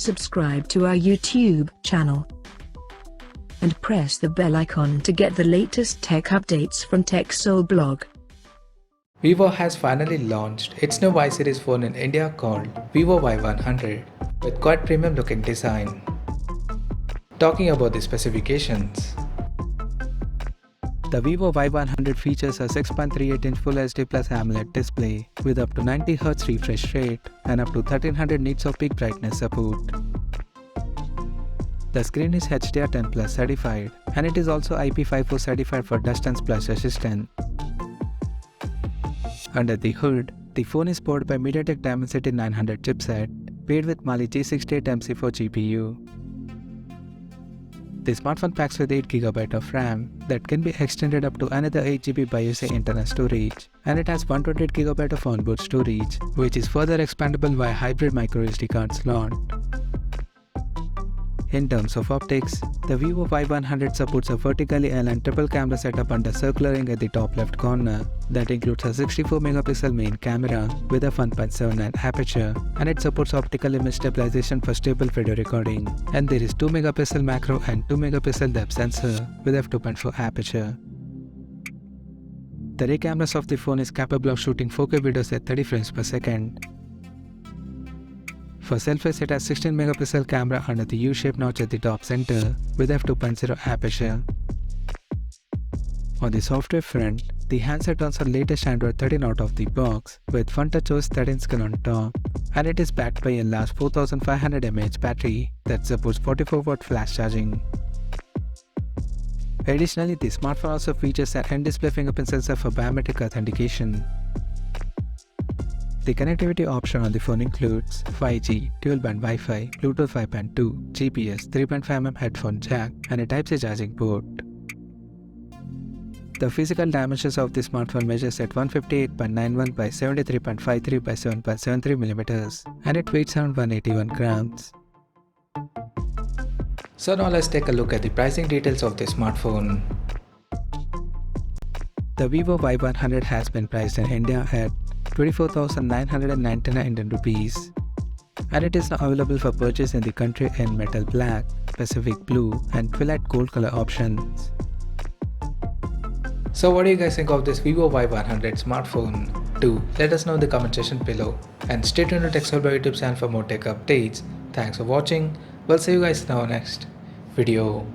subscribe to our YouTube channel and press the bell icon to get the latest tech updates from TechSole Blog. Vivo has finally launched its new Y series phone in India called Vivo Y100 with quite premium looking design. Talking about the specifications, the Vivo Y100 features a 6.38-inch Full HD Plus AMOLED display with up to 90Hz refresh rate and up to 1300 nits of peak brightness support. The screen is HDR10 Plus certified and it is also IP54 certified for dust and splash resistant. Under the hood, the phone is powered by MediaTek Dimensity 900 chipset paired with Mali G68MC4 GPU. The smartphone packs with 8GB of RAM that can be extended up to another 8GB by using internal storage, and it has 128GB of onboard storage, which is further expandable via hybrid microSD card slot. In terms of optics, the Vivo Y100 supports a vertically aligned triple camera setup under circular ring at the top left corner that includes a 64MP main camera with a 1.79 aperture, and it supports optical image stabilization for stable video recording, and there is 2MP macro and 2MP depth sensor with f2.4 aperture. The rear cameras of the phone is capable of shooting 4K videos at 30 frames per second. For selfies, it has 16MP camera under the U-shaped notch at the top center with f2.0 aperture. On the software front, the handset runs on latest Android 13 out of the box with FunTouchOS 13 skin on top, and it is backed by a large 4500 mAh battery that supports 44W flash charging. Additionally, the smartphone also features an in-display fingerprint sensor for biometric authentication. The connectivity option on the phone includes 5G, dual-band Wi-Fi, Bluetooth 5.2, GPS, 3.5mm headphone jack, and a Type-C charging port. The physical dimensions of the smartphone measures at 158.91 by 73.53 by 7.73mm, and it weighs around 181 grams. So now let's take a look at the pricing details of the smartphone. The Vivo Y100 has been priced in India at 24,999 Indian rupees, and it is now available for purchase in the country in metal black, Pacific blue, and twilight gold color options. So what do you guys think of this Vivo Y100 smartphone? Do let us know in the comment section below, and stay tuned to TechSole Blog YouTube channel for more tech updates. Thanks for watching. We'll see you guys in our next video.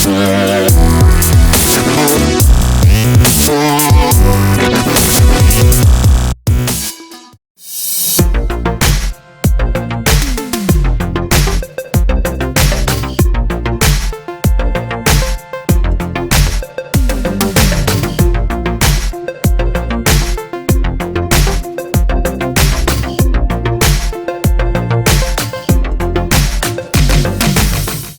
Yeah.